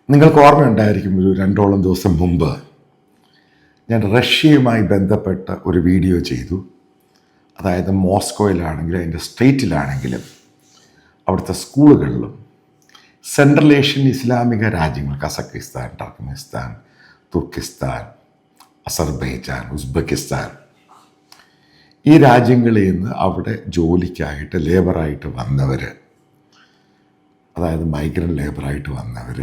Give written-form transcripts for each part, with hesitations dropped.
നിങ്ങൾക്ക് ഓർമ്മയുണ്ടായിരിക്കും, ഒരു 2ഓളം ദിവസം മുമ്പ് ഞാൻ റഷ്യയുമായി ബന്ധപ്പെട്ട ഒരു വീഡിയോ ചെയ്തു. അതായത് മോസ്കോയിലാണെങ്കിലും അതിൻ്റെ സ്ട്രീറ്റിലാണെങ്കിലും അവിടുത്തെ സ്കൂളുകളിലും സെൻട്രൽ ഏഷ്യൻ ഇസ്ലാമിക രാജ്യങ്ങൾ കസക്കിസ്ഥാൻ, ടർക്ക്മെനിസ്ഥാൻ, തുർക്കിസ്ഥാൻ, അസർബൈജാൻ, ഉസ്ബെക്കിസ്ഥാൻ ഈ രാജ്യങ്ങളിൽ നിന്ന് അവിടെ ജോലിക്കായിട്ട് ലേബറായിട്ട് വന്നവർ, അതായത് മൈഗ്രൻ്റ് ലേബറായിട്ട് വന്നവർ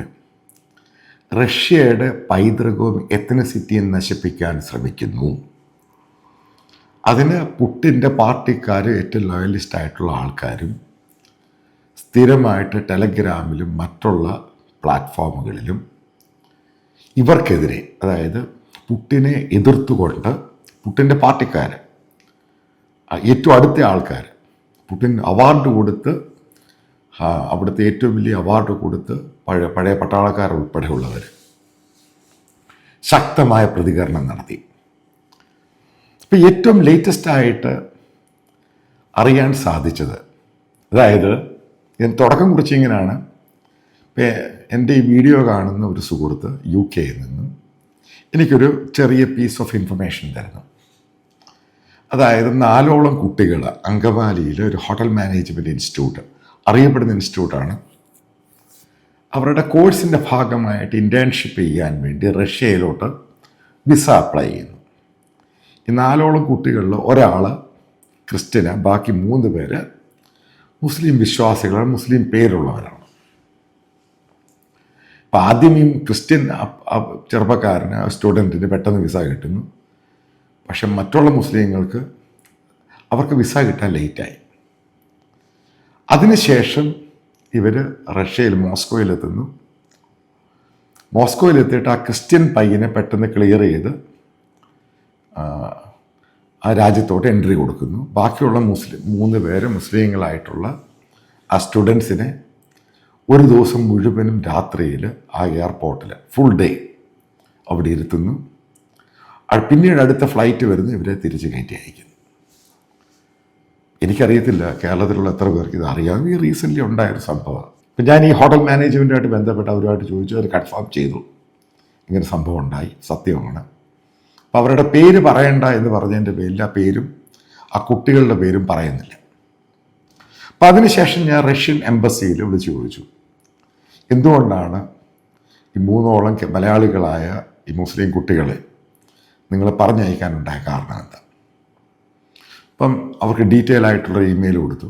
റഷ്യയുടെ പൈതൃകവും എത്നിസിറ്റിയും നശിപ്പിക്കാൻ ശ്രമിക്കുന്നു. അതിന് പുട്ടിൻ്റെ പാർട്ടിക്കാർ, ഏറ്റവും ലോയലിസ്റ്റ് ആയിട്ടുള്ള ആൾക്കാരും സ്ഥിരമായിട്ട് ടെലഗ്രാമിലും മറ്റുള്ള പ്ലാറ്റ്ഫോമുകളിലും ഇവർക്കെതിരെ, അതായത് പുട്ടിനെ എതിർത്തുകൊണ്ട് പുട്ടിൻ്റെ പാർട്ടിക്കാർ, ഏറ്റവും അടുത്ത ആൾക്കാർ, പുട്ടിൻ അവാർഡ് കൊടുത്ത്, അവിടുത്തെ ഏറ്റവും വലിയ അവാർഡ് കൊടുത്ത് പഴയ പട്ടാളക്കാർ ഉൾപ്പെടെയുള്ളവർ ശക്തമായ പ്രതികരണം നടത്തി. ഇപ്പം ഏറ്റവും ലേറ്റസ്റ്റായിട്ട് അറിയാൻ സാധിച്ചത്, അതായത് ഞാൻ തുടക്കം കുറിച്ചിങ്ങനെയാണ്. എൻ്റെ ഈ വീഡിയോ കാണുന്ന ഒരു സുഹൃത്ത് UK നിന്നും എനിക്കൊരു ചെറിയ പീസ് ഓഫ് ഇൻഫർമേഷൻ തരുന്നു. അതായത് 4ഓളം കുട്ടികൾ അങ്കമാലിയിൽ ഒരു ഹോട്ടൽ മാനേജ്മെൻറ്റ് ഇൻസ്റ്റിറ്റ്യൂട്ട്, അറിയപ്പെടുന്ന ഇൻസ്റ്റിറ്റ്യൂട്ടാണ്, അവരുടെ കോഴ്സിൻ്റെ ഭാഗമായിട്ട് ഇൻറ്റേൺഷിപ്പ് ചെയ്യാൻ വേണ്ടി റഷ്യയിലോട്ട് വിസ അപ്ലൈ ചെയ്യുന്നു. ഈ 4ഓളം കുട്ടികളിൽ ഒരാൾ ക്രിസ്ത്യന്, ബാക്കി 3 പേര് മുസ്ലിം വിശ്വാസികളാണ്, മുസ്ലിം പേരുള്ളവരാണ്. അപ്പം ആദ്യം ഈ ക്രിസ്ത്യൻ ചെറുപ്പക്കാരന്, സ്റ്റുഡൻറ്റിന് പെട്ടെന്ന് വിസ കിട്ടുന്നു. പക്ഷെ മറ്റുള്ള മുസ്ലിങ്ങൾക്ക് അവർക്ക് വിസ കിട്ടാൻ ലേറ്റായി. അതിനുശേഷം ഇവർ റഷ്യയിൽ മോസ്കോയിലെത്തുന്നു. മോസ്കോയിലെത്തിയിട്ട് ആ ക്രിസ്ത്യൻ പയ്യനെ പെട്ടെന്ന് ക്ലിയർ ചെയ്ത് ആ രാജ്യത്തോട്ട് എൻട്രി കൊടുക്കുന്നു. ബാക്കിയുള്ള 3 പേര് മുസ്ലിങ്ങളായിട്ടുള്ള ആ സ്റ്റുഡൻസിനെ ഒരു ദിവസം മുഴുവനും രാത്രിയിൽ ആ എയർപോർട്ടിൽ ഫുൾ ഡേ അവിടെ ഇരുത്തുന്നു. പിന്നീട് അടുത്ത ഫ്ലൈറ്റ് വരുന്നു, ഇവരെ തിരിച്ച് കയറ്റി അയക്കുന്നു. എനിക്കറിയത്തില്ല കേരളത്തിലുള്ള എത്ര പേർക്ക് ഇത് അറിയാം. ഈ റീസെൻ്റ്ലി ഉണ്ടായൊരു സംഭവമാണ്. ഇപ്പം ഞാൻ ഈ ഹോട്ടൽ മാനേജ്മെൻറ്റുമായിട്ട് ബന്ധപ്പെട്ട് അവരുമായിട്ട് ചോദിച്ചു, അവർ കൺഫേം ചെയ്തു ഇങ്ങനെ സംഭവം ഉണ്ടായി, സത്യമാണ്. അപ്പോൾ അവരുടെ പേര് പറയണ്ട എന്ന് പറഞ്ഞതിൻ്റെ പേരിൽ ആ പേരും ആ കുട്ടികളുടെ പേരും പറയുന്നില്ല. അപ്പം അതിനുശേഷം ഞാൻ റഷ്യൻ എംബസിയിൽ വിളിച്ചു ചോദിച്ചു, എന്തുകൊണ്ടാണ് ഈ 3ഓളം മലയാളികളായ ഈ മുസ്ലിം കുട്ടികളെ നിങ്ങൾ പറഞ്ഞയക്കാനുണ്ടായ കാരണം എന്താ? അപ്പം അവർക്ക് ഡീറ്റെയിൽ ആയിട്ടുള്ള ഇമെയിൽ കൊടുത്തു.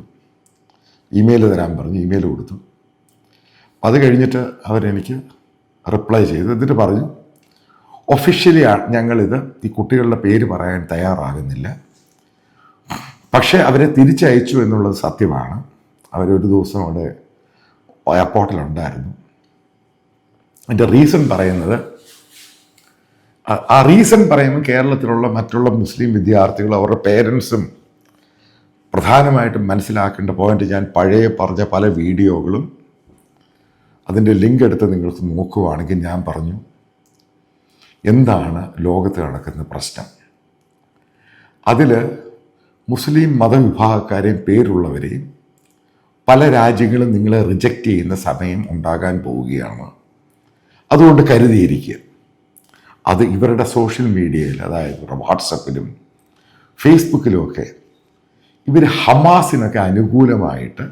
ഇമെയിൽ തരാൻ പറഞ്ഞു, ഇമെയിൽ കൊടുത്തു. അത് കഴിഞ്ഞിട്ട് അവരെനിക്ക് റിപ്ലൈ ചെയ്തു. എന്നിട്ട് പറഞ്ഞു, ഒഫീഷ്യലി ഞങ്ങളിത് ഈ കുട്ടികളുടെ പേര് പറയാൻ തയ്യാറാകുന്നില്ല, പക്ഷേ അവരെ തിരിച്ചയച്ചു എന്നുള്ളത് സത്യമാണ്. അവരൊരു ദിവസം അവിടെ എയർപോർട്ടിലുണ്ടായിരുന്നു. അതിൻ്റെ റീസൺ പറയുന്നത്, ആ റീസൺ പറയുമ്പോൾ കേരളത്തിലുള്ള മറ്റുള്ള മുസ്ലിം വിദ്യാർത്ഥികൾ, അവരുടെ പേരൻസും പ്രധാനമായിട്ടും മനസ്സിലാക്കേണ്ട പോയിന്റ്, ഞാൻ പഴയ പറഞ്ഞ പല വീഡിയോകളും അതിൻ്റെ ലിങ്ക് എടുത്ത് നിങ്ങൾക്ക് നോക്കുകയാണെങ്കിൽ ഞാൻ പറഞ്ഞു എന്താണ് ലോകത്ത് നടക്കുന്ന പ്രശ്നം. അതിൽ മുസ്ലിം മതവിഭാഗക്കാരെയും പേരുള്ളവരെയും പല രാജ്യങ്ങളും നിങ്ങളെ റിജക്റ്റ് ചെയ്യുന്ന സമയം ഉണ്ടാകാൻ പോവുകയാണ്. അതുകൊണ്ട് കരുതിയിരിക്കുക. അത് ഇവരുടെ സോഷ്യൽ മീഡിയയിൽ, അതായത് വാട്സപ്പിലും ഫേസ്ബുക്കിലുമൊക്കെ ഇവർ ഹമാസിനൊക്കെ അനുകൂലമായിട്ട്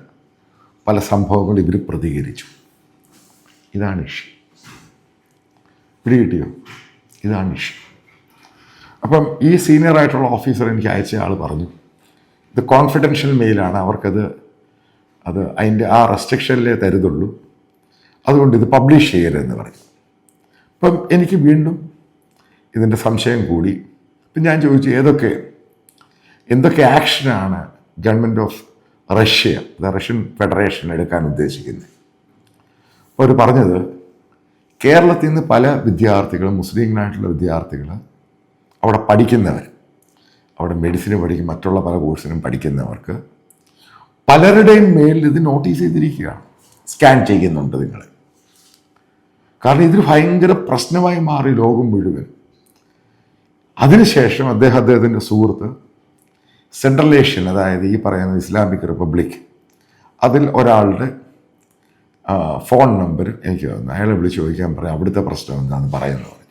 പല സംഭവങ്ങൾ ഇവർ പ്രതികരിച്ചു. ഇതാണ് ഇഷ്യൂ. പിടികിട്ടിയോ? ഇതാണ് ഇഷ്യൂ. അപ്പം ഈ സീനിയറായിട്ടുള്ള ഓഫീസർ എനിക്ക് അയച്ച ആൾ പറഞ്ഞു, ഇത് കോൺഫിഡൻഷ്യൽ മെയിലാണ്, അവർക്കത് അതിൻ്റെ ആ റെസ്ട്രിക്ഷനിലേ തരുന്നുള്ളൂ, അതുകൊണ്ട് ഇത് പബ്ലിഷ് ചെയ്യരുതെന്ന് പറഞ്ഞു. അപ്പം എനിക്ക് വീണ്ടും ഇതിൻ്റെ സംശയം കൂടി. ഇപ്പം ഞാൻ ചോദിച്ചു, എന്തൊക്കെ ആക്ഷനാണ് government of Russia, Russian federation എടുക്കാൻ ഉദ്ദേശിക്കുന്നത്? അപ്പോൾ അവർ പറഞ്ഞത്, കേരളത്തിൽ നിന്ന് പല വിദ്യാർത്ഥികളും, മുസ്ലിങ്ങളായിട്ടുള്ള വിദ്യാർത്ഥികൾ അവിടെ പഠിക്കുന്നവർ, അവിടെ മെഡിസിന് പഠിക്കും, മറ്റുള്ള പല കോഴ്സിനും പഠിക്കുന്നവർക്ക് പലരുടെയും മേലിൽ ഇത് നോട്ടീസ് ചെയ്തിരിക്കുകയാണ്, സ്കാൻ ചെയ്യുന്നുണ്ട് നിങ്ങളെ. കാരണം ഇതൊരു ഭയങ്കര പ്രശ്നമായി മാറി ലോകം മുഴുവൻ. അതിനുശേഷം അദ്ദേഹത്തിൻ്റെ സുഹൃത്ത് സെൻട്രൽ ഏഷ്യൻ, അതായത് ഈ പറയുന്ന ഇസ്ലാമിക് റിപ്പബ്ലിക്, അതിൽ ഒരാളുടെ ഫോൺ നമ്പർ എനിക്ക് തന്നു. അയാളെ വിളിച്ച് ചോദിക്കാൻ പറയാം അവിടുത്തെ പ്രശ്നം എന്താണെന്ന് പറയുന്നത് പറഞ്ഞു.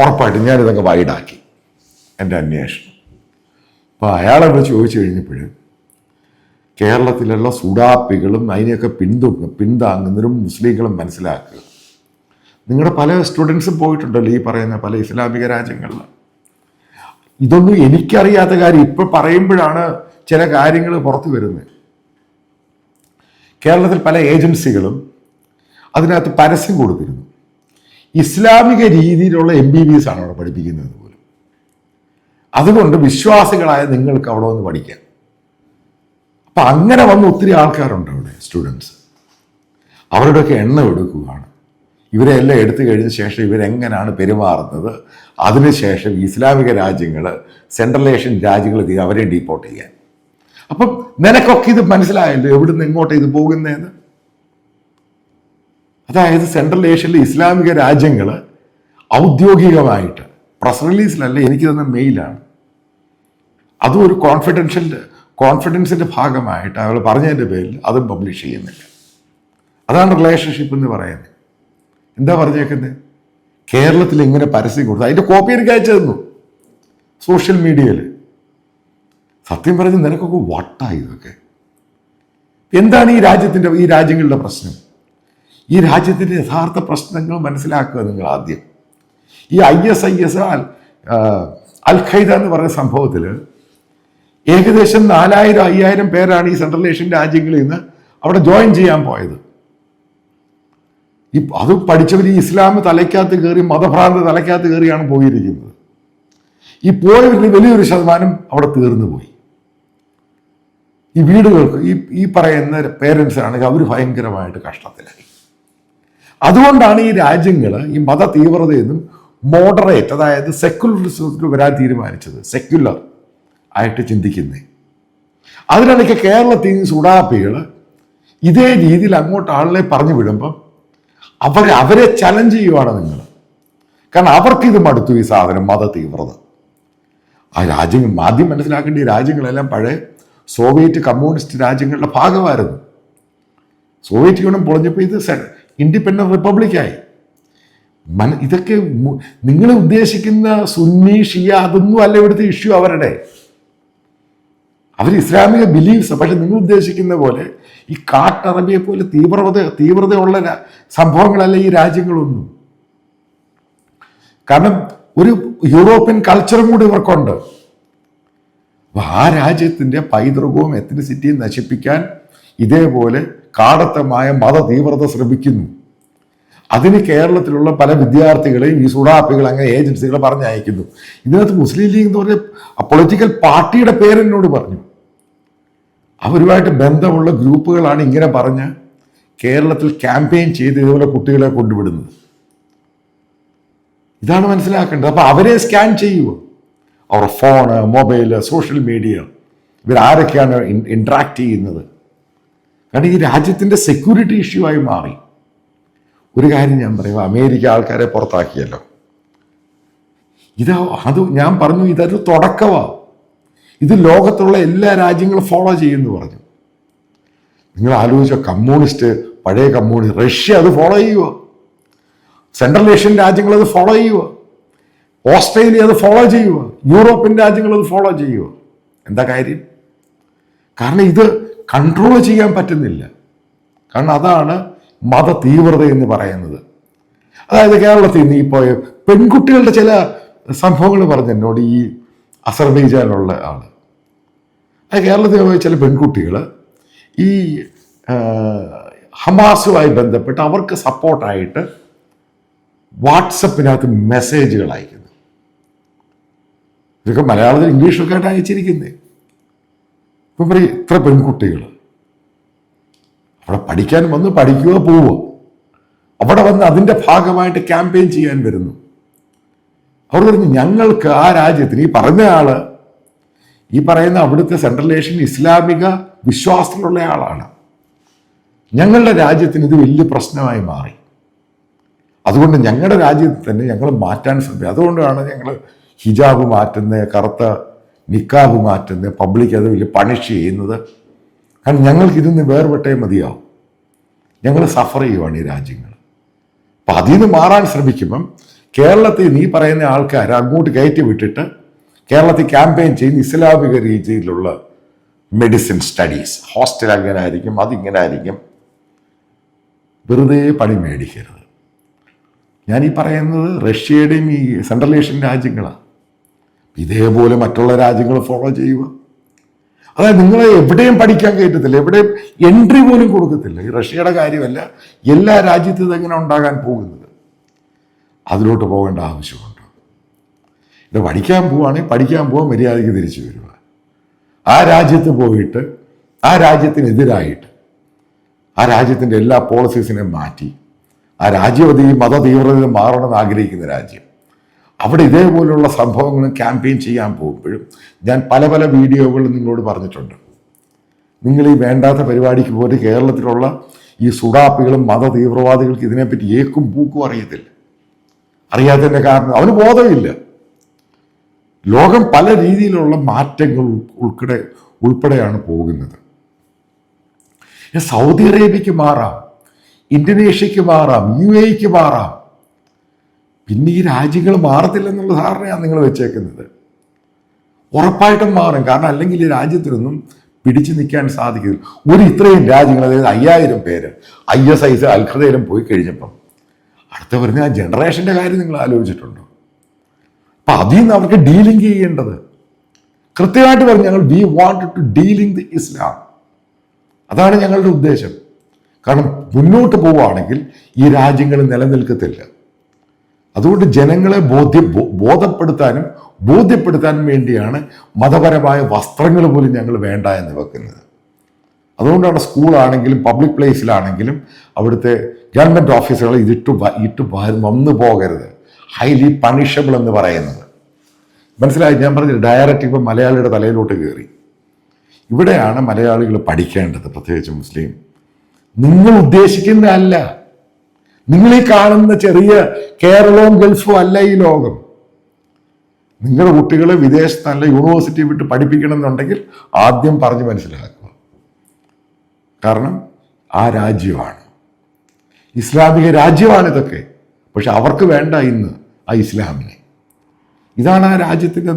ഉറപ്പായിട്ടും ഞാനിതൊക്കെ വൈഡാക്കി എൻ്റെ അന്വേഷണം. അപ്പോൾ അയാളെ വിളിച്ച് ചോദിച്ചു കഴിഞ്ഞപ്പോൾ കേരളത്തിലുള്ള സുഡാപ്പികളും അതിനെയൊക്കെ പിന്താങ്ങുന്നവരും മുസ്ലിങ്ങളും മനസ്സിലാക്കുക. നിങ്ങളുടെ പല സ്റ്റുഡൻസും പോയിട്ടുണ്ടല്ലോ ഈ പറയുന്ന പല ഇസ്ലാമിക രാജ്യങ്ങളിൽ. ഇതൊന്നും എനിക്കറിയാത്ത കാര്യം ഇപ്പോൾ പറയുമ്പോഴാണ് ചില കാര്യങ്ങൾ പുറത്തു വരുന്നത്. കേരളത്തിൽ പല ഏജൻസികളും അതിനകത്ത് പരസ്യം കൊടുത്തിരുന്നു. ഇസ്ലാമിക രീതിയിലുള്ള MBBS ആണ് അവിടെ പഠിപ്പിക്കുന്നത് പോലും. അതുകൊണ്ട് വിശ്വാസികളായ നിങ്ങൾക്ക് അവിടെ വന്ന് പഠിക്കാം. അപ്പം അങ്ങനെ വന്ന് ഒത്തിരി ആൾക്കാരുണ്ട് അവിടെ സ്റ്റുഡൻസ്. അവരുടെയൊക്കെ എണ്ണം എടുക്കുകയാണ്. ഇവരെല്ലാം എടുത്തു കഴിഞ്ഞ ശേഷം ഇവരെങ്ങനെയാണ് പെരുമാറുന്നത്, അതിനുശേഷം ഇസ്ലാമിക രാജ്യങ്ങൾ, സെൻട്രൽ ഏഷ്യൻ രാജ്യങ്ങൾ അവരെ ഡീപ്പോർട്ട് ചെയ്യാൻ. അപ്പം നിനക്കൊക്കെ ഇത് മനസ്സിലായല്ലോ എവിടുന്ന് എങ്ങോട്ട് ഇത് പോകുന്നതെന്ന്. അതായത് സെൻട്രൽ ഏഷ്യയിലെ ഇസ്ലാമിക രാജ്യങ്ങൾ ഔദ്യോഗികമായിട്ട് പ്രസ് റിലീസിലല്ല, എനിക്ക് തന്ന മെയിലാണ്. അതും ഒരു കോൺഫിഡൻസിൻ്റെ ഭാഗമായിട്ട് അവൾ പറഞ്ഞതിൻ്റെ പേരിൽ അതും പബ്ലിഷ് ചെയ്യുന്നില്ല. അതാണ് റിലേഷൻഷിപ്പ് എന്ന് പറയുന്നത്. എന്താ പറഞ്ഞേക്കുന്നത്? കേരളത്തിൽ ഇങ്ങനെ പരസ്യം കൊടുത്തു, അതിൻ്റെ കോപ്പി എനിക്ക് അയച്ചു തന്നു സോഷ്യൽ മീഡിയയിൽ. സത്യം പറഞ്ഞ് നിനക്കൊക്കെ വട്ടായി ഇതൊക്കെ. എന്താണ് ഈ രാജ്യങ്ങളുടെ പ്രശ്നം? ഈ രാജ്യത്തിൻ്റെ യഥാർത്ഥ പ്രശ്നങ്ങൾ മനസ്സിലാക്കുക നിങ്ങൾ ആദ്യം. ഈ ISIS അൽ ഖൈദ എന്ന് പറയുന്ന സംഭവത്തിൽ ഏകദേശം 4000-5000 പേരാണ് ഈ സെൻട്രൽ ഏഷ്യൻ രാജ്യങ്ങളിൽ നിന്ന് അവിടെ ജോയിൻ ചെയ്യാൻ പോയത്. അത് പഠിച്ചവർ ഈ ഇസ്ലാം തലയ്ക്കകത്ത് കയറി, മതഭ്രാന്ത് തലയ്ക്കകത്ത് കയറിയാണ് പോയിരിക്കുന്നത്. ഈ പോയവരിൽ വലിയൊരു ശതമാനം അവിടെ തീർന്നു പോയി. ഈ വീടുകൾക്ക് ഈ പറയുന്ന പേരൻസ് ആണെങ്കിൽ അവർ ഭയങ്കരമായിട്ട് കഷ്ടത്തിലായി. അതുകൊണ്ടാണ് ഈ രാജ്യങ്ങൾ ഈ മത തീവ്രതയിൽ നിന്നും മോഡറേറ്റ്, അതായത് സെക്യുലറിസത്തിൽ വരാൻ തീരുമാനിച്ചത്. സെക്യുലർ ആയിട്ട് ചിന്തിക്കുന്നത്. അതിനിടയ്ക്ക് കേരളത്തിൽ നിന്ന് സുഡാപ്പികൾ ഇതേ രീതിയിൽ അങ്ങോട്ട് ആളിനെ പറഞ്ഞു വിടുമ്പം അവരെ ചലഞ്ച് ചെയ്യുവാണ് നിങ്ങൾ. കാരണം അവർക്കിത് മടുത്തു ഈ സാധനം, മത തീവ്രത. ആ രാജ്യങ്ങൾ ആദ്യം മനസ്സിലാക്കേണ്ട, ഈ രാജ്യങ്ങളെല്ലാം പഴയ സോവിയറ്റ് കമ്മ്യൂണിസ്റ്റ് രാജ്യങ്ങളുടെ ഭാഗമായിരുന്നു. സോവിയറ്റ് യൂണിയൻ പൊളിഞ്ഞപ്പോൾ ഇത് ഇൻഡിപെൻഡന്റ് റിപ്പബ്ലിക്കായി. ഇതൊക്കെ നിങ്ങൾ ഉദ്ദേശിക്കുന്ന സുന്നി ഷിയ അതൊന്നും അല്ല ഇവിടുത്തെ ഇഷ്യൂ. അവർ ഇസ്ലാമിക ബിലീഫ്സ്. പക്ഷെ നിങ്ങൾ ഉദ്ദേശിക്കുന്ന പോലെ ഈ കാട്ടറബിയെ പോലെ തീവ്രതയുള്ള സംഭവങ്ങളല്ല ഈ രാജ്യങ്ങളൊന്നും. കാരണം ഒരു യൂറോപ്യൻ കൾച്ചറും കൂടി ഇവർക്കുണ്ട്. അപ്പൊ ആ രാജ്യത്തിൻ്റെ പൈതൃകവും എത്നിസിറ്റിയും നശിപ്പിക്കാൻ ഇതേപോലെ കാടത്തമായ മത തീവ്രത ശ്രമിക്കുന്നു. അതിന് കേരളത്തിലുള്ള പല വിദ്യാർത്ഥികളെയും ഈ സുഡാപ്പികൾ അങ്ങനെ ഏജൻസികളെ പറഞ്ഞയക്കുന്നു. ഇതിനകത്ത് മുസ്ലിം ലീഗ് എന്ന് പറഞ്ഞ പൊളിറ്റിക്കൽ പാർട്ടിയുടെ പേരെന്നോട് പറഞ്ഞു. അവരുമായിട്ട് ബന്ധമുള്ള ഗ്രൂപ്പുകളാണ് ഇങ്ങനെ പറഞ്ഞ് കേരളത്തിൽ ക്യാമ്പയിൻ ചെയ്ത് ഇതുപോലെ കുട്ടികളെ കൊണ്ടുവിടുന്നത്. ഇതാണ് മനസ്സിലാക്കേണ്ടത്. അപ്പൊ അവരെ സ്കാൻ ചെയ്യുമോ? അവരുടെ ഫോണ്, മൊബൈല്, സോഷ്യൽ മീഡിയ, ഇവരാരൊക്കെയാണ് ഇന്ററാക്ട് ചെയ്യുന്നത്? കാരണം ഈ രാജ്യത്തിൻ്റെ സെക്യൂരിറ്റി ഇഷ്യൂ ആയി മാറി. ഒരു കാര്യം ഞാൻ പറയുക, അമേരിക്ക ആൾക്കാരെ പുറത്താക്കിയല്ലോ. അത് ഞാൻ പറഞ്ഞു, ഇതൊരു തുടക്കമാണ്. ഇത് ലോകത്തുള്ള എല്ലാ രാജ്യങ്ങളും ഫോളോ ചെയ്യുമെന്ന് പറഞ്ഞു. നിങ്ങൾ ആലോചിച്ച കമ്മ്യൂണിസ്റ്റ്, പഴയ കമ്മ്യൂണിസ്റ്റ് റഷ്യ അത് ഫോളോ ചെയ്യുമോ? സെൻട്രൽ ഏഷ്യൻ രാജ്യങ്ങൾ അത് ഫോളോ ചെയ്യുമോ? ഓസ്ട്രേലിയ അത് ഫോളോ ചെയ്യുമോ? യൂറോപ്യൻ രാജ്യങ്ങൾ അത് ഫോളോ ചെയ്യുമോ? എന്താ കാര്യം? കാരണം ഇത് കൺട്രോൾ ചെയ്യാൻ പറ്റുന്നില്ല. കാരണം അതാണ് മത തീവ്രത എന്ന് പറയുന്നത്. അതായത് കേരളത്തിൽ നിന്ന് ഇപ്പോൾ പെൺകുട്ടികളുടെ ചില സംഭവങ്ങൾ പറഞ്ഞു എന്നോട് ഈ അസർബൈജാനുള്ള ആള്. അത് കേരളത്തിൽ പോയ ചില പെൺകുട്ടികൾ ഈ ഹമാസുമായി ബന്ധപ്പെട്ട് അവർക്ക് സപ്പോർട്ടായിട്ട് വാട്സപ്പിനകത്ത് മെസ്സേജുകൾ അയക്കുന്നു. ഇതൊക്കെ മലയാളത്തിൽ ഇംഗ്ലീഷൊക്കെ ആയിട്ട് അയച്ചിരിക്കുന്നത്. ഇപ്പം പറയും ഇത്ര പെൺകുട്ടികൾ അവിടെ പഠിക്കാൻ വന്ന് പഠിക്കുക പോവുക, അവിടെ വന്ന് അതിൻ്റെ ഭാഗമായിട്ട് ക്യാമ്പയിൻ ചെയ്യാൻ വരുന്നു. അവർ പറഞ്ഞു ഞങ്ങൾക്ക് ആ രാജ്യത്തിന്, ഈ പറഞ്ഞ ആള് ഈ പറയുന്ന അവിടുത്തെ സെൻട്രൽ ഏഷ്യൻ ഇസ്ലാമിക വിശ്വാസത്തിലുള്ള ആളാണ്, ഞങ്ങളുടെ രാജ്യത്തിന് ഇത് വലിയ പ്രശ്നമായി മാറി. അതുകൊണ്ട് ഞങ്ങളുടെ രാജ്യത്ത് തന്നെ ഞങ്ങൾ മാറ്റാൻ ശ്രമിക്കും. അതുകൊണ്ടാണ് ഞങ്ങൾ ഹിജാബ് മാറ്റുന്നത്, കറുത്ത നിക്കാബ് മാറ്റുന്നത്, പബ്ലിക് അത് വലിയ പണിഷ് ചെയ്യുന്നത്. കാരണം ഞങ്ങൾക്ക് ഇതിന്ന് വേർപെട്ടേ മതിയാവും. ഞങ്ങൾ സഫർ ചെയ്യുവാണ് ഈ രാജ്യങ്ങൾ. അപ്പം അതിൽ നിന്ന് മാറാൻ ശ്രമിക്കുമ്പം കേരളത്തിൽ നീ പറയുന്ന ആൾക്കാർ അങ്ങോട്ട് കയറ്റി വിട്ടിട്ട് കേരളത്തിൽ ക്യാമ്പയിൻ ചെയ്യുന്ന ഇസ്ലാമിക രീതിയിലുള്ള മെഡിസിൻ സ്റ്റഡീസ്, ഹോസ്റ്റൽ അങ്ങനെ ആയിരിക്കും, അതിങ്ങനെ ആയിരിക്കും. വെറുതെ പണി മേടിക്കരുത്. ഞാൻ ഈ പറയുന്നത് റഷ്യയുടെയും ഈ സെൻട്രൽ ഏഷ്യൻ രാജ്യങ്ങളാണ്. ഇതേപോലെ മറ്റുള്ള രാജ്യങ്ങൾ ഫോളോ ചെയ്യുക. അതായത് നിങ്ങളെ എവിടെയും പഠിക്കാൻ കയറ്റത്തില്ല, എവിടെയും എൻട്രി പോലും കൊടുക്കത്തില്ല. ഈ റഷ്യയുടെ കാര്യമല്ല, എല്ലാ രാജ്യത്തും ഇതെങ്ങനെ ഉണ്ടാകാൻ പോകുന്നത്. അതിലോട്ട് പോകേണ്ട ആവശ്യമുണ്ട്. ഇത് പഠിക്കാൻ പോവുകയാണെങ്കിൽ പഠിക്കാൻ പോകാൻ മര്യാദയ്ക്ക് തിരിച്ചു വരിക. ആ രാജ്യത്ത് പോയിട്ട് ആ രാജ്യത്തിനെതിരായിട്ട് ആ രാജ്യത്തിൻ്റെ എല്ലാ പോളിസീസിനെയും മാറ്റി ആ രാജ്യം ഈ മത തീവ്രത മാറണമെന്ന് ആഗ്രഹിക്കുന്ന രാജ്യം അവിടെ ഇതേപോലുള്ള സംഭവങ്ങളും ക്യാമ്പയിൻ ചെയ്യാൻ പോകുമ്പോഴും ഞാൻ പല പല വീഡിയോകളും നിങ്ങളോട് പറഞ്ഞിട്ടുണ്ട്. നിങ്ങൾ ഈ വേണ്ടാത്ത പരിപാടിക്ക് പോയിട്ട് കേരളത്തിലുള്ള ഈ സുഡാപ്പികളും മത തീവ്രവാദികൾക്ക് ഇതിനെപ്പറ്റി ഏക്കും പൂക്കും അറിയത്തില്ല. അറിയാത്തതിൻ്റെ കാരണം അവന് ബോധമില്ല. ലോകം പല രീതിയിലുള്ള മാറ്റങ്ങൾ ഉൾപ്പെടെയാണ് പോകുന്നത്. സൗദി അറേബ്യക്ക് മാറാം, ഇന്തോനേഷ്യക്ക് മാറാം, UAE മാറാം. പിന്നെ ഈ രാജ്യങ്ങൾ മാറത്തില്ലെന്നുള്ള ധാരണയാണ് നിങ്ങൾ വെച്ചേക്കുന്നത്. ഉറപ്പായിട്ടും മാറും. കാരണം അല്ലെങ്കിൽ ഈ രാജ്യത്തിനൊന്നും പിടിച്ചു നിൽക്കാൻ സാധിക്കില്ല. ഇത്രയും രാജ്യങ്ങൾ, അതായത് 5000 പേര് ISIS അൽഖദയിലും പോയി കഴിഞ്ഞപ്പം അടുത്ത വരുന്ന ആ ജനറേഷൻ്റെ കാര്യം നിങ്ങൾ ആലോചിച്ചിട്ടുണ്ടോ? അപ്പം അതിൽ നിന്ന് അവർക്ക് ഡീലിംഗ് ചെയ്യേണ്ടത് കൃത്യമായിട്ട് പറഞ്ഞു. ഞങ്ങൾ we wanted to dealing the Islam. അതാണ് ഞങ്ങളുടെ ഉദ്ദേശം. കാരണം മുന്നോട്ട് പോവുകയാണെങ്കിൽ ഈ രാജ്യങ്ങൾ നിലനിൽക്കത്തില്ല. അതുകൊണ്ട് ജനങ്ങളെ ബോധ്യപ്പെടുത്താനും വേണ്ടിയാണ് മതപരമായ വസ്ത്രങ്ങൾ പോലും ഞങ്ങൾ വേണ്ട എന്ന് വെക്കുന്നത്. അതുകൊണ്ടാണ് സ്കൂളാണെങ്കിലും പബ്ലിക് പ്ലേസിലാണെങ്കിലും അവിടുത്തെ ഗവൺമെൻറ് ഓഫീസുകൾ ഇട്ട് വന്നു പോകരുത്, ഹൈലി പണിഷബിൾ എന്ന് പറയുന്നത്. മനസ്സിലായി? ഞാൻ പറഞ്ഞത് ഡയറക്റ്റ് ഇപ്പം മലയാളിയുടെ തലയിലോട്ട് കയറി. ഇവിടെയാണ് മലയാളികൾ പഠിക്കേണ്ടത്, പ്രത്യേകിച്ച് മുസ്ലിം. നിങ്ങൾ ഉദ്ദേശിക്കുന്നതല്ല, നിങ്ങൾ ഈ കാണുന്ന ചെറിയ കേരളവും ഗൾഫും അല്ല ഈ ലോകം. നിങ്ങളുടെ കുട്ടികളെ വിദേശത്ത് നല്ല യൂണിവേഴ്സിറ്റി വിട്ട് പഠിപ്പിക്കണം എന്നുണ്ടെങ്കിൽ ആദ്യം പറഞ്ഞ് മനസ്സിലാക്കുക. കാരണം ആ രാജ്യമാണ്, ഇസ്ലാമിക രാജ്യമാണ് ഇതൊക്കെ. പക്ഷെ അവർക്ക് വേണ്ട ഇന്ന് ആ ഇസ്ലാമിനെ. ഇതാണ് ആ രാജ്യത്തിൻ്റെ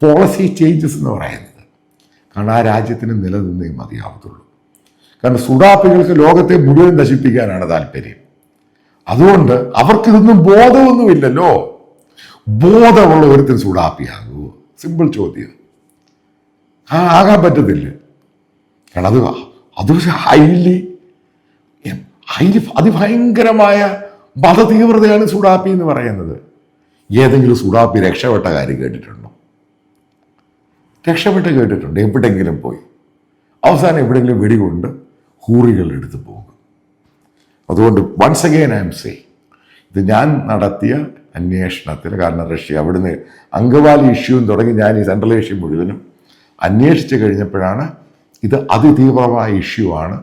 പോളിസി ചേഞ്ചസ് എന്ന് പറയുന്നത്. കാരണം ആ രാജ്യത്തിന് നിലനിന്നേ മതിയാവത്തുള്ളൂ. കാരണം സുഡാപ്പികൾക്ക് ലോകത്തെ മുഴുവൻ നശിപ്പിക്കാനാണ് താല്പര്യം. അതുകൊണ്ട് അവർക്കിതൊന്നും ബോധമൊന്നുമില്ലല്ലോ. ബോധമുള്ള ഒരുത്തിന് സുഡാപ്പിയാകുമോ? സിമ്പിൾ ചോദ്യം. ആകാൻ പറ്റത്തില്ല. കാരണം അത് ഹൈലി അതിഭയങ്കരമായ മതതീവ്രതയാണ് സുഡാപ്പി എന്ന് പറയുന്നത്. ഏതെങ്കിലും സുഡാപ്പി രക്ഷപ്പെട്ട കാര്യം കേട്ടിട്ടുണ്ടോ? കേട്ടിട്ടുണ്ട്. എവിടെയെങ്കിലും പോയി അവസാനം എവിടെയെങ്കിലും വെടികൊണ്ട് ഹൂറികൾ എടുത്ത് പോകും. അതുകൊണ്ട് once again I'm say, ഇത് ഞാൻ നടത്തിയ അന്വേഷണത്തിന്, കാരണം റഷ്യ അവിടുന്ന് അങ്കവാലി ഇഷ്യൂവും തുടങ്ങി ഞാൻ ഈ സെൻട്രൽ ഏഷ്യ മുഴുവനും അന്വേഷിച്ച് കഴിഞ്ഞപ്പോഴാണ് ഇത് അതിതീവ്രമായ ഇഷ്യൂ ആണ്.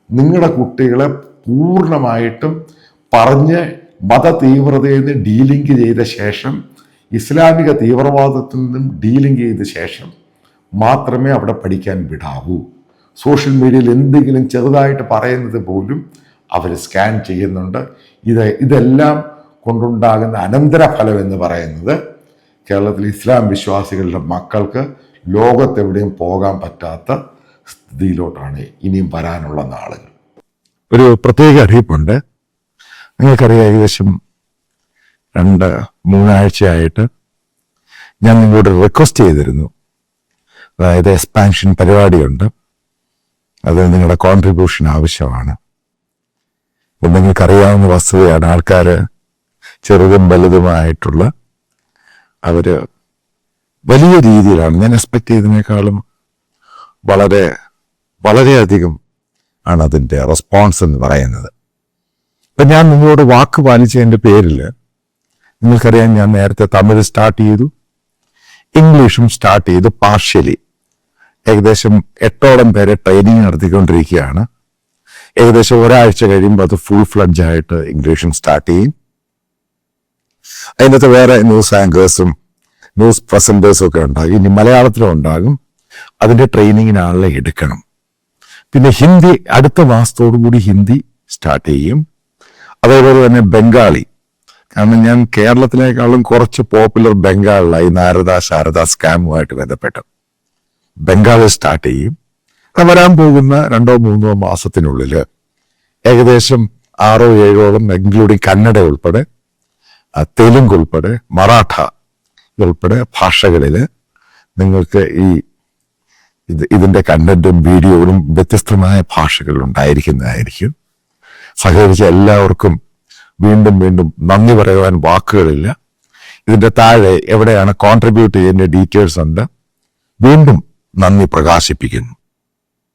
നിങ്ങളുടെ കുട്ടികളെ പൂർണ്ണമായിട്ടും പറഞ്ഞ് മത തീവ്രതയിൽ നിന്ന് ഡീലിംഗ് ചെയ്ത ശേഷം, ഇസ്ലാമിക തീവ്രവാദത്തിൽ നിന്നും ഡീലിംഗ് ചെയ്ത ശേഷം മാത്രമേ അവിടെ പഠിക്കാൻ വിടാവൂ. സോഷ്യൽ മീഡിയയിൽ എന്തെങ്കിലും ചെറുതായിട്ട് പറയുന്നത് പോലും അവർ സ്കാൻ ചെയ്യുന്നുണ്ട്. ഇതെല്ലാം കൊണ്ടുണ്ടാകുന്ന അനന്തരഫലം എന്ന് പറയുന്നത് കേരളത്തിൽ ഇസ്ലാം വിശ്വാസികളുടെ മക്കൾക്ക് ലോകത്തെവിടെയും പോകാൻ പറ്റാത്ത സ്ഥിതിയിലോട്ടാണ് ഇനിയും വരാനുള്ള നാളുകൾ. ഒരു പ്രത്യേക അറിയിപ്പുണ്ട്. നിങ്ങൾക്കറിയാം, ഏകദേശം 2-3 ആഴ്ചയായിട്ട് ഞാൻ നിങ്ങളോട് റിക്വസ്റ്റ് ചെയ്തിരുന്നു. അതായത് എക്സ്പാൻഷൻ പരിപാടിയുണ്ട്, അത് നിങ്ങളുടെ കോൺട്രിബ്യൂഷൻ ആവശ്യമാണ്. നിങ്ങൾക്കറിയാവുന്ന വസ്തുതയാണ്, ആൾക്കാർ ചെറുതും വലുതുമായിട്ടുള്ള അവര് വലിയ രീതിയിലാണ്, ഞാൻ എക്സ്പെക്ട് ചെയ്തതിനേക്കാളും വളരെയധികം ആണ് അതിൻ്റെ റെസ്പോൺസ് എന്ന് പറയുന്നത്. അപ്പം ഞാൻ നിങ്ങളോട് വാക്ക് പാലിച്ചതിൻ്റെ പേരിൽ നിങ്ങൾക്കറിയാം, ഞാൻ നേരത്തെ തമിഴ് സ്റ്റാർട്ട് ചെയ്തു, ഇംഗ്ലീഷും സ്റ്റാർട്ട് ചെയ്തു പാർഷ്യലി. ഏകദേശം 8ഓളം പേരെ ട്രെയിനിങ് നടത്തിക്കൊണ്ടിരിക്കുകയാണ്. ഏകദേശം ഒരാഴ്ച കഴിയുമ്പോൾ അത് ഫുൾ ഫ്ലഡ്ജ് ആയിട്ട് ഇംഗ്ലീഷും സ്റ്റാർട്ട് ചെയ്യും. അതിനകത്ത് വേറെ ന്യൂസ് ആങ്കേഴ്സും ന്യൂസ് പ്രസന്റേഴ്സും ഒക്കെ ഉണ്ടാകും. ഇനി മലയാളത്തിലും ഉണ്ടാകും. അതിൻ്റെ ട്രെയിനിങ്ങിന് ആളെ എടുക്കണം. പിന്നെ ഹിന്ദി അടുത്ത മാസത്തോടുകൂടി ഹിന്ദി സ്റ്റാർട്ട് ചെയ്യും. അതേപോലെ തന്നെ ബംഗാളി, കാരണം ഞാൻ കേരളത്തിനേക്കാളും കുറച്ച് പോപ്പുലർ ബംഗാളിലായി നാരദ ശാരദ സ്കാമുമായിട്ട് ബന്ധപ്പെട്ട് ബംഗാളിൽ സ്റ്റാർട്ട് ചെയ്യും. വരാൻ പോകുന്ന 2-3 മാസത്തിനുള്ളിൽ ഏകദേശം 6-7ഓളം, ഇൻക്ലൂഡിങ് കന്നഡ ഉൾപ്പെടെ, തെലുങ്ക് ഉൾപ്പെടെ, മറാഠ ഉൾപ്പെടെ ഭാഷകളിൽ നിങ്ങൾക്ക് ഇതിന്റെ കണ്ടന്റും വീഡിയോകളും വ്യത്യസ്തമായ ഭാഷകളിൽ ഉണ്ടായിരിക്കുന്നതായിരിക്കും. സഹകരിച്ച എല്ലാവർക്കും വീണ്ടും വീണ്ടും നന്ദി പറയുവാൻ വാക്കുകളില്ല. ഇതിന്റെ താഴെ എവിടെയാണ് കോൺട്രിബ്യൂട്ട് ചെയ്യുന്ന ഡീറ്റെയിൽസ് ഉണ്ട്. വീണ്ടും നന്ദി പ്രകാശിപ്പിക്കുന്നു.